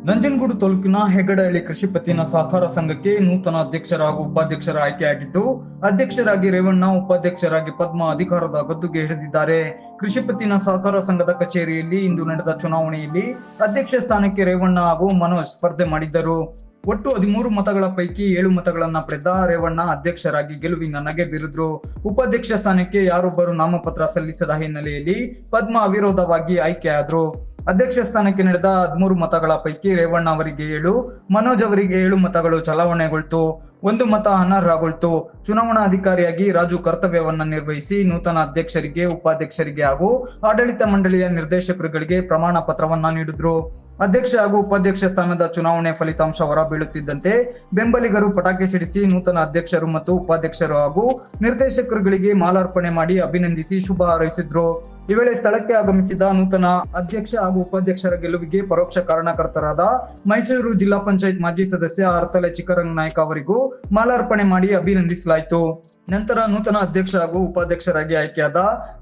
ನಂಜನಗೂಡು ತಾಲೂಕಿನ ಹೆಗಡಹಳ್ಳಿ ಕೃಷಿ ಪತ್ತಿನ ಸಹಕಾರ ಸಂಘಕ್ಕೆ ನೂತನ ಅಧ್ಯಕ್ಷರ ಹಾಗೂ ಉಪಾಧ್ಯಕ್ಷರ ಆಯ್ಕೆಯಾಗಿದ್ದು, ಅಧ್ಯಕ್ಷರಾಗಿ ರೇವಣ್ಣ, ಉಪಾಧ್ಯಕ್ಷರಾಗಿ ಪದ್ಮ ಅಧಿಕಾರದ ಗದ್ದುಗೆ ಹಿಡಿದಿದ್ದಾರೆ. ಕೃಷಿ ಪತ್ತಿನ ಸಹಕಾರ ಸಂಘದ ಕಚೇರಿಯಲ್ಲಿ ಇಂದು ನಡೆದ ಚುನಾವಣೆಯಲ್ಲಿ ಅಧ್ಯಕ್ಷ ಸ್ಥಾನಕ್ಕೆ ರೇವಣ್ಣ ಹಾಗೂ ಮನೋಜ್ ಸ್ಪರ್ಧೆ ಮಾಡಿದ್ದರು. ಒಟ್ಟು 13 ಮತಗಳ ಪೈಕಿ 7 ಮತಗಳನ್ನ ಪಡೆದ ರೇವಣ್ಣ ಅಧ್ಯಕ್ಷರಾಗಿ ಗೆಲುವಿನ ನಗೆ ಬೀರಿದ್ರು. ಉಪಾಧ್ಯಕ್ಷ ಸ್ಥಾನಕ್ಕೆ ಯಾರೊಬ್ಬರು ನಾಮಪತ್ರ ಸಲ್ಲಿಸದ ಹಿನ್ನೆಲೆಯಲ್ಲಿ ಪದ್ಮ ಅವಿರೋಧವಾಗಿ ಆಯ್ಕೆಯಾದ್ರು. ಅಧ್ಯಕ್ಷ ಸ್ಥಾನಕ್ಕೆ ನಡೆದ 13 ಮತಗಳ ಪೈಕಿ ರೇವಣ್ಣ ಅವರಿಗೆ 7, ಮನೋಜ್ ಅವರಿಗೆ 7 ಮತಗಳು ಚಲಾವಣೆಗೊಳ್ತು. 1 ಮತ ಅನರ್ಹಗೊಳ್ತು. ಚುನಾವಣಾಧಿಕಾರಿಯಾಗಿ ರಾಜು ಕರ್ತವ್ಯವನ್ನ ನಿರ್ವಹಿಸಿ ನೂತನ ಅಧ್ಯಕ್ಷರಿಗೆ, ಉಪಾಧ್ಯಕ್ಷರಿಗೆ ಹಾಗೂ ಆಡಳಿತ ಮಂಡಳಿಯ ನಿರ್ದೇಶಕರುಗಳಿಗೆ ಪ್ರಮಾಣ ಪತ್ರವನ್ನ ನೀಡಿದ್ರು. ಅಧ್ಯಕ್ಷ ಹಾಗೂ ಉಪಾಧ್ಯಕ್ಷ ಸ್ಥಾನದ ಚುನಾವಣೆ ಫಲಿತಾಂಶ ಹೊರಬೀಳುತ್ತಿದ್ದಂತೆ ಬೆಂಬಲಿಗರು ಪಟಾಕಿ ಸಿಡಿಸಿ ನೂತನ ಅಧ್ಯಕ್ಷರು ಮತ್ತು ಉಪಾಧ್ಯಕ್ಷರು ಹಾಗೂ ನಿರ್ದೇಶಕರುಗಳಿಗೆ ಮಾಲಾರ್ಪಣೆ ಮಾಡಿ ಅಭಿನಂದಿಸಿ ಶುಭ ಹಾರೈಸಿದ್ರು. ಈ ವೇಳೆ ಸ್ಥಳಕ್ಕೆ ಆಗಮಿಸಿದ ನೂತನ ಅಧ್ಯಕ್ಷ ಹಾಗೂ ಉಪಾಧ್ಯಕ್ಷರ ಗೆಲುವಿಗೆ ಪರೋಕ್ಷ ಕಾರಣಕರ್ತರಾದ ಮೈಸೂರು ಜಿಲ್ಲಾ ಪಂಚಾಯತ್ ಮಾಜಿ ಸದಸ್ಯ ಅರ್ತಲೆ ಚಿಕ್ಕರಂಗನಾಯ್ಕ ಅವರಿಗೂ ಮಾಲಾರ್ಪಣೆ ಮಾಡಿ ಅಭಿನಂದಿಸಲಾಯಿತು. ನಂತರ ನೂತನ ಅಧ್ಯಕ್ಷ ಹಾಗೂ ಉಪಾಧ್ಯಕ್ಷರಾಗಿ ಆಯ್ಕೆಯಾದ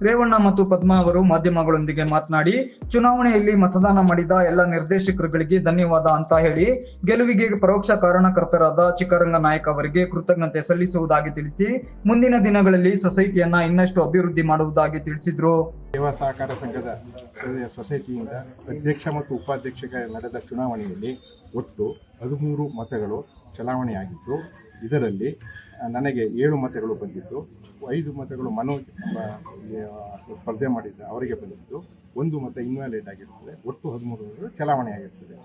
ರೇವಣ್ಣ ಮತ್ತು ಪದ್ಮ ಅವರು ಮಾಧ್ಯಮಗಳೊಂದಿಗೆ ಮಾತನಾಡಿ, ಚುನಾವಣೆಯಲ್ಲಿ ಮತದಾನ ಮಾಡಿದ ಎಲ್ಲ ನಿರ್ದೇಶಕರುಗಳಿಗೆ ಧನ್ಯವಾದ ಅಂತ ಹೇಳಿ ಗೆಲುವಿಗೆ ಪರೋಕ್ಷ ಕಾರಣಕರ್ತರಾದ ಚಿಕ್ಕರಂಗನಾಯ್ಕ ಅವರಿಗೆ ಕೃತಜ್ಞತೆ ಸಲ್ಲಿಸುವುದಾಗಿ ತಿಳಿಸಿ, ಮುಂದಿನ ದಿನಗಳಲ್ಲಿ ಸೊಸೈಟಿಯನ್ನ ಇನ್ನಷ್ಟು ಅಭಿವೃದ್ಧಿ ಮಾಡುವುದಾಗಿ ತಿಳಿಸಿದ್ರು. ಸೇವಾ ಸಹಕಾರ ಸಂಘದ ಸೊಸೈಟಿಯಿಂದ ಅಧ್ಯಕ್ಷ ಮತ್ತು ಉಪಾಧ್ಯಕ್ಷಗೆ ನಡೆದ ಚುನಾವಣೆಯಲ್ಲಿ ಒಟ್ಟು 13 ಮತಗಳು ಚಲಾವಣೆಯಾಗಿದ್ದು, ಇದರಲ್ಲಿ ನನಗೆ 7 ಮತಗಳು ಬಂದಿದ್ದು, 5 ಮತಗಳು ಮನೋಜ್ ಸ್ಪರ್ಧೆ ಮಾಡಿದ್ದ ಅವರಿಗೆ ಬಂದಿದ್ದು, 1 ಮತ ಇನ್ವ್ಯಾಲಿಡ್ ಆಗಿರುತ್ತದೆ. ಒಟ್ಟು 13 ಚಲಾವಣೆಯಾಗಿರುತ್ತದೆ.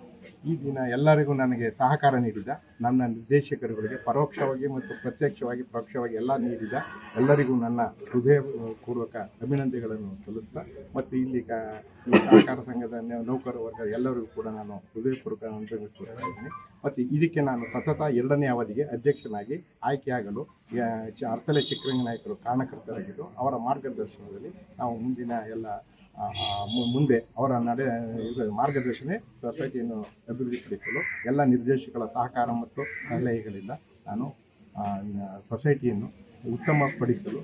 ಈ ದಿನ ಎಲ್ಲರಿಗೂ ನನಗೆ ಸಹಕಾರ ನೀಡಿದ ನನ್ನ ನಿರ್ದೇಶಕರುಗಳಿಗೆ ಪರೋಕ್ಷವಾಗಿ ಮತ್ತು ಪ್ರತ್ಯಕ್ಷವಾಗಿ ಪರೋಕ್ಷವಾಗಿ ಎಲ್ಲ ನೀಡಿದ ಎಲ್ಲರಿಗೂ ನನ್ನ ಹೃದಯಪೂರ್ವಕ ಅಭಿನಂದನೆಗಳನ್ನು ಸಲ್ಲಿಸ್ತಾ, ಮತ್ತು ಇಲ್ಲಿ ಈ ಸಹಕಾರ ಸಂಘದ ನೌಕರ ವರ್ಗ ಎಲ್ಲರಿಗೂ ಕೂಡ ನಾನು ಹೃದಯಪೂರ್ವಕ ಅಭಿನಂದನೆ. ಮತ್ತು ಇದಕ್ಕೆ ನಾನು ಸತತ 2ನೇ ಅವಧಿಗೆ ಅಧ್ಯಕ್ಷನಾಗಿ ಆಯ್ಕೆಯಾಗಲು ಅರ್ತಲೆ ಚಿಕ್ಕರಂಗನಾಯ್ಕರು ಕಾರಣಕರ್ತರಾಗಿದ್ದು, ಅವರ ಮಾರ್ಗದರ್ಶನದಲ್ಲಿ ನಾವು ಮುಂದಿನ ಎಲ್ಲ ಮುಂದೆ ಅವರ ಮಾರ್ಗದರ್ಶನ ಸೊಸೈಟಿಯನ್ನು ಅಭಿವೃದ್ಧಿಪಡಿಸಲು ಎಲ್ಲ ನಿರ್ದೇಶಕರ ಸಹಕಾರ ಮತ್ತು ಸಲಹೆಗಳಿಂದ ನಾನು ಸೊಸೈಟಿಯನ್ನು ಉತ್ತಮಪಡಿಸಲು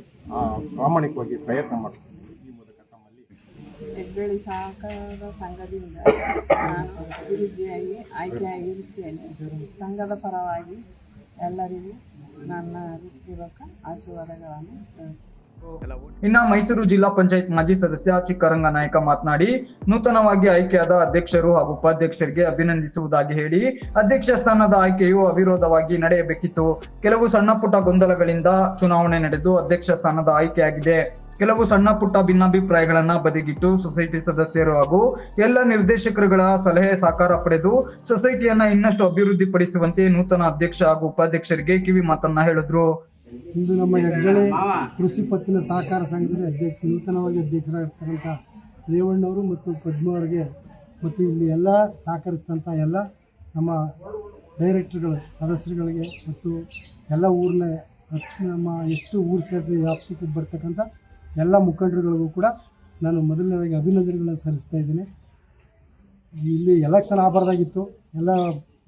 ಪ್ರಾಮಾಣಿಕವಾಗಿ ಪ್ರಯತ್ನ ಮಾಡ್ತೀನಿ. ಈ ಮೂಲಕ ತಮ್ಮಲ್ಲಿ ಹೆಗ್ಗಡಹಳ್ಳಿ ಸಹಕಾರ ಸಂಘದಿಂದ ನಾನು ಅಭಿವೃದ್ಧಿಯಾಗಿ ಆಯ್ಕೆಯಾಗಿರುತ್ತೇನೆ. ಸಂಘದ ಪರವಾಗಿ ಎಲ್ಲರಿಗೂ ನನ್ನ ಹೃತ್ಪೂರ್ವಕ ಆಶೀರ್ವಾದಗಳನ್ನು. ಇನ್ನ ಮೈಸೂರು ಜಿಲ್ಲಾ ಪಂಚಾಯತ್ ಮಾಜಿ ಸದಸ್ಯ ಚಿಕ್ಕರಂಗನಾಯ್ಕ ಮಾತನಾಡಿ, ನೂತನವಾಗಿ ಆಯ್ಕೆಯಾದ ಅಧ್ಯಕ್ಷರು ಹಾಗೂ ಉಪಾಧ್ಯಕ್ಷರಿಗೆ ಅಭಿನಂದಿಸುವುದಾಗಿ ಹೇಳಿ, ಅಧ್ಯಕ್ಷ ಸ್ಥಾನದ ಆಯ್ಕೆಯು ಅವಿರೋಧವಾಗಿ ನಡೆಯಬೇಕಿತ್ತು. ಕೆಲವು ಸಣ್ಣ ಪುಟ್ಟ ಗೊಂದಲಗಳಿಂದ ಚುನಾವಣೆ ನಡೆದು ಅಧ್ಯಕ್ಷ ಸ್ಥಾನದ ಆಯ್ಕೆಯಾಗಿದೆ. ಕೆಲವು ಸಣ್ಣ ಪುಟ್ಟ ಭಿನ್ನಾಭಿಪ್ರಾಯಗಳನ್ನ ಬದಿಗಿಟ್ಟು ಸೊಸೈಟಿ ಸದಸ್ಯರು ಹಾಗೂ ಎಲ್ಲ ನಿರ್ದೇಶಕರುಗಳ ಸಲಹೆ ಸಹಕಾರ ಪಡೆದು ಸೊಸೈಟಿಯನ್ನ ಇನ್ನಷ್ಟು ಅಭಿವೃದ್ಧಿ ಪಡಿಸುವಂತೆ ನೂತನ ಅಧ್ಯಕ್ಷ ಹಾಗೂ ಉಪಾಧ್ಯಕ್ಷರಿಗೆ ಕಿವಿ ಮಾತನ್ನ ಹೇಳಿದ್ರು. ಇಂದು ನಮ್ಮ ಹೆಗ್ಗಡಹಳ್ಳಿ ಕೃಷಿ ಪತ್ತಿನ ಸಹಕಾರ ಸಂಘದ ನೂತನವಾಗಿ ಅಧ್ಯಕ್ಷರಾಗಿರ್ತಕ್ಕಂಥ ರೇವಣ್ಣವರು ಮತ್ತು ಪದ್ಮ ಅವರಿಗೆ ಮತ್ತು ಇಲ್ಲಿ ಎಲ್ಲ ಸಹಕರಿಸಿದಂಥ ಎಲ್ಲ ನಮ್ಮ ಡೈರೆಕ್ಟರ್ಗಳು, ಸದಸ್ಯರುಗಳಿಗೆ ಮತ್ತು ಎಲ್ಲ ಊರಿನ ನಮ್ಮ ಎಷ್ಟು ಊರು ಸೇರಿದ ವ್ಯಾಪ್ತಿಗೆ ಬರ್ತಕ್ಕಂಥ ಎಲ್ಲ ಮುಖಂಡರುಗಳಿಗೂ ಕೂಡ ನಾನು ಮೊದಲನೇದಾಗಿ ಅಭಿನಂದನೆಗಳನ್ನು ಸಲ್ಲಿಸ್ತಾ ಇದ್ದೀನಿ. ಇಲ್ಲಿ ಎಲೆಕ್ಷನ್ ಆಗಬಾರ್ದಾಗಿತ್ತು. ಎಲ್ಲ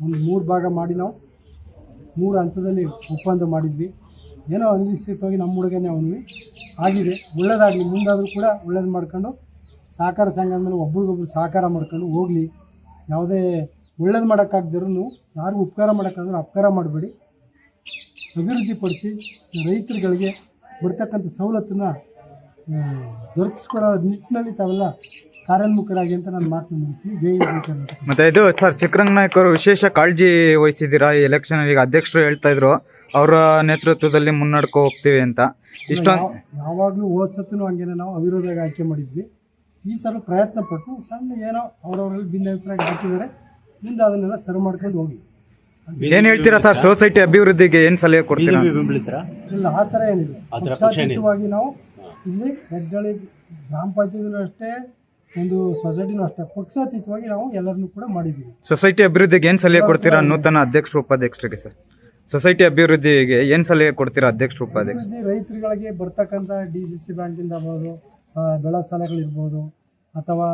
ಒಂದು 3 ಭಾಗ ಮಾಡಿ ನಾವು 3 ಹಂತದಲ್ಲಿ ಒಪ್ಪಂದ ಮಾಡಿದ್ವಿ. ಏನೋ ಅನಿಶ್ಚಿತವಾಗಿ ನಮ್ಮ ಹುಡುಗನೇ ಅವನಿಗೆ ಆಗಿದೆ. ಒಳ್ಳೇದಾಗಲಿ, ಮುಂದಾದರೂ ಕೂಡ ಒಳ್ಳೇದು ಮಾಡ್ಕೊಂಡು ಸಹಕಾರ ಸಂಘ ಅಂದಮೇಲೆ ಒಬ್ರಿಗೊಬ್ರು ಸಹಕಾರ ಮಾಡ್ಕೊಂಡು ಹೋಗಲಿ. ಯಾವುದೇ ಒಳ್ಳೇದು ಮಾಡೋಕ್ಕಾಗದಿರೂ ಯಾರಿಗೂ ಉಪಕಾರ ಮಾಡೋಕ್ಕಾದ್ರೂ ಅಪಕಾರ ಮಾಡಬೇಡಿ. ಅಭಿವೃದ್ಧಿಪಡಿಸಿ ರೈತರುಗಳಿಗೆ ಬರ್ತಕ್ಕಂಥ ಸವಲತ್ತನ್ನು ದೊರಕಿಸ್ಕೊಡೋ ನಿಟ್ಟಿನಲ್ಲಿ ತಾವೆಲ್ಲ ಕಾರ್ಯೋನ್ಮುಖರಾಗಿ ಅಂತ ನಾನು ಮಾತನ್ನು ಮುಗಿಸ್ತೀನಿ. ಜೈ ಕರ್ನಾಟಕ. ಮತ್ತೆ ಇದು ಸರ್, ಚಿಕ್ಕರಂಗನಾಯ್ಕ ಅವರು ವಿಶೇಷ ಕಾಳಜಿ ವಹಿಸಿದ್ದೀರಾ ಈ ಎಲೆಕ್ಷನ್? ಈಗ ಅಧ್ಯಕ್ಷರು ಹೇಳ್ತಾ ಇದ್ರು ಅವರ ನೇತೃತ್ವದಲ್ಲಿ ಮುನ್ನಡ್ಕೊ ಹೋಗ್ತೀವಿ ಅಂತ. ಯಾವಾಗಲೂ ಓದ್ಸತ್ತೂ ಹಂಗೇನೆ ನಾವು ಅವಿರೋಧವಾಗಿ ಆಯ್ಕೆ ಮಾಡಿದ್ವಿ. ಈ ಸಲ ಪ್ರಯತ್ನ ಪಟ್ಟು ಸಣ್ಣ ಏನೋ ಅವರವರಲ್ಲಿ ಭಿನ್ನಾಭಿಪ್ರಾಯ ಹಾಕಿದ್ದಾರೆ, ಮುಂದೆ ಅದನ್ನೆಲ್ಲ ಸರಿ ಮಾಡ್ಕೊಂಡು ಹೋಗಿ. ಏನ್ ಹೇಳ್ತೀರಾ ಸರ್, ಸೊಸೈಟಿ ಅಭಿವೃದ್ಧಿಗೆ ಏನ್ ಸಲಹೆ ಕೊಡ್ತೀರಾ? ಇಲ್ಲ, ಆ ಥರ ಏನಿಲ್ಲ. ಪಕ್ಷಾತೀತವಾಗಿ ನಾವು ಇಲ್ಲಿ ಹೆಗ್ಗಡಹಳ್ಳಿ ಗ್ರಾಮ ಪಂಚಾಯತ್ನೂ ಅಷ್ಟೇ, ಒಂದು ಸೊಸೈಟಿನೂ ಅಷ್ಟೇ, ಪಕ್ಷಾತೀತವಾಗಿ ನಾವು ಎಲ್ಲರನ್ನೂ ಕೂಡ ಮಾಡಿದ್ದೀವಿ. ಸೊಸೈಟಿ ಅಭಿವೃದ್ಧಿಗೆ ಏನ್ ಸಲಹೆ ಕೊಡ್ತೀರಾ ನೂತನ ಅಧ್ಯಕ್ಷರು ಉಪಾಧ್ಯಕ್ಷರಿಗೆ? ಸರ್, ಸೊಸೈಟಿ ಅಭಿವೃದ್ಧಿಗೆ ಏನ್ ಸಲಹೆ ಕೊಡ್ತೀರಾ ಅಧ್ಯಕ್ಷರು ಉಪಾಧ್ಯಕ್ಷ? ರೈತರುಗಳಿಗೆ ಬರ್ತಕ್ಕಂಥ DCC ಬ್ಯಾಂಕಿಂದ ಆಗ್ಬೋದು, ಬೆಳೆ ಸಾಲಗಳಿರ್ಬೋದು, ಅಥವಾ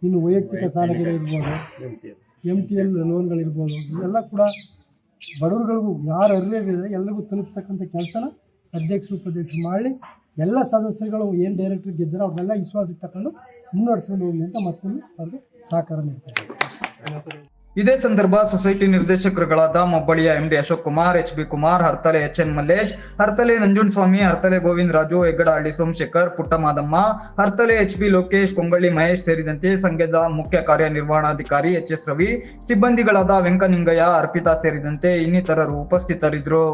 ಇನ್ನು ವೈಯಕ್ತಿಕ ಸಾಲಗಳಿರ್ಬೋದು, MTL ಲೋನ್ಗಳಿರ್ಬೋದು, ಇವೆಲ್ಲ ಕೂಡ ಬಡವರುಗಳಿಗೂ ಯಾರು ಅರಿವಿದ್ರೆ ಎಲ್ಲರಿಗೂ ತಲುಪ್ತಕ್ಕಂಥ ಕೆಲಸನ ಅಧ್ಯಕ್ಷರು ಉಪಾಧ್ಯಕ್ಷರು ಮಾಡಿ ಎಲ್ಲ ಸದಸ್ಯರುಗಳು ಏನು ಡೈರೆಕ್ಟರ್ ಗೆದ್ದರೆ ಅವ್ರನ್ನೆಲ್ಲ ವಿಶ್ವಾಸಕ್ಕೆ ತಗೊಂಡು ಮುನ್ನಡೆಸ್ಕೊಂಡು ಹೋಗಲಿ ಅಂತ ಮತ್ತೊಮ್ಮೆ ಅವ್ರಿಗೆ ಸಹಕಾರ ನೀಡ್ತಾರೆ. ಇದೇ ಸಂದರ್ಭ ಸೊಸೈಟಿ ನಿರ್ದೇಶಕರುಗಳಾದ ಮಬ್ಬಳಿಯ MD Ashok Kumar, HB Kumar, Hartale HN Mallesh, Hartale Nanjundaswamy, Hartale Govinda Raju, Heggadahalli Somashekar, Puttamadamma, Hartale HB Lokesh, Kongalli Mahesh ಸೇರಿದಂತೆ ಸಂಘದ ಮುಖ್ಯ ಕಾರ್ಯನಿರ್ವಹಣಾಧಿಕಾರಿ HS ರವಿ, ಸಿಬ್ಬಂದಿಗಳಾದ ವೆಂಕನಿಂಗಯ್ಯ, ಅರ್ಪಿತಾ ಸೇರಿದಂತೆ ಇನ್ನಿತರರು ಉಪಸ್ಥಿತರಿದ್ದರು.